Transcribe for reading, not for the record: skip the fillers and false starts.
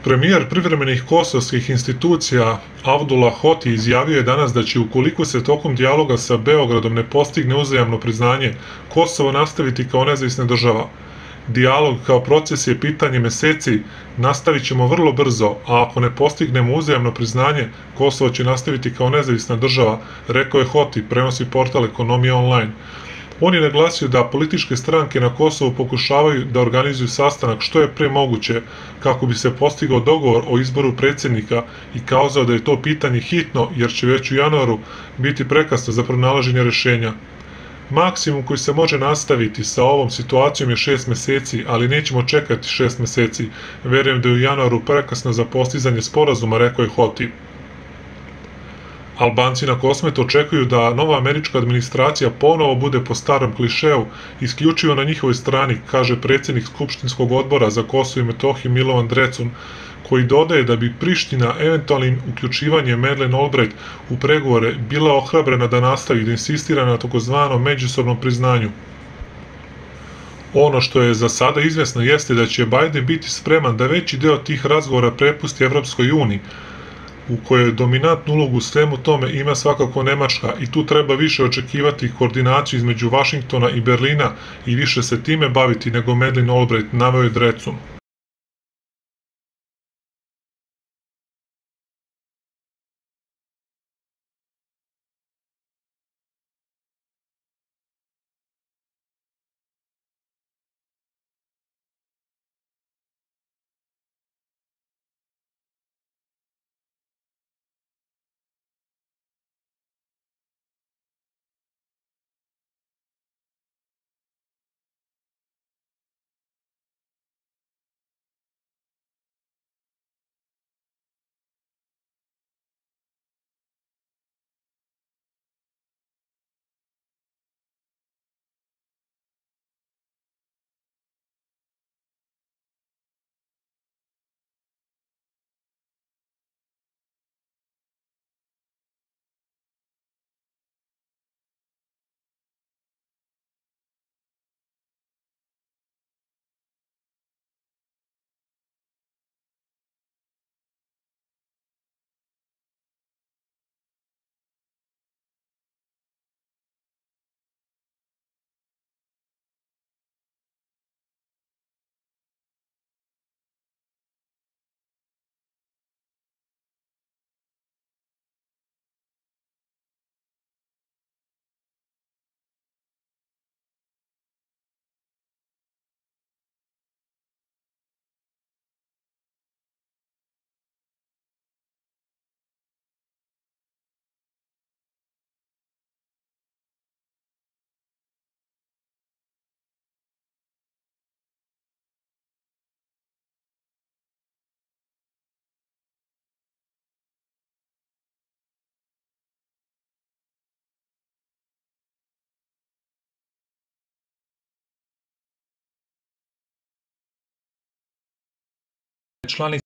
Premijer privremenih kosovskih institucija Avdullah Hoti izjavio je danas da će, ukoliko se tokom dijaloga sa Beogradom ne postigne uzajamno priznanje, Kosovo nastaviti kao nezavisna država. Dijalog kao proces je pitanje meseci, nastavit ćemo vrlo brzo, a ako ne postignemo uzajamno priznanje, Kosovo će nastaviti kao nezavisna država, rekao je Hoti, prenosi portal Ekonomija online. On je naglasio da političke stranke na Kosovu pokušavaju da organizuju sastanak što je pre moguće kako bi se postigao dogovor o izboru predsjednika i kazao da je to pitanje hitno jer će već u januaru biti prekasno za pronalaženje rešenja. Maksimum koji se može nastaviti sa ovom situacijom je 6 meseci, ali nećemo čekati 6 meseci. Verujem da je u januaru prekasno za postizanje sporazuma, rekao je Hoti. Albanci na Kosmetu očekuju da nova američka administracija ponovo bude po starom klišeu, isključivo na njihovoj strani, kaže predsjednik Skupštinskog odbora za Kosovo i Metohiju Milovan Drecun, koji dodaje da bi Priština eventualnim uključivanjem Madeleine Albright u pregovore bila ohrabrena da nastavi da insistira na takozvanom međusobnom priznanju. Ono što je za sada izvesno jeste da će Biden biti spreman da veći deo tih razgovora prepusti Evropskoj uniji, u kojoj dominantnu ulogu u svemu tome ima svakako Nemačka i tu treba više očekivati koordinaciju između Vašingtona i Berlina i više se time baviti nego Madeleine Albright, naveo je Drecun. Članice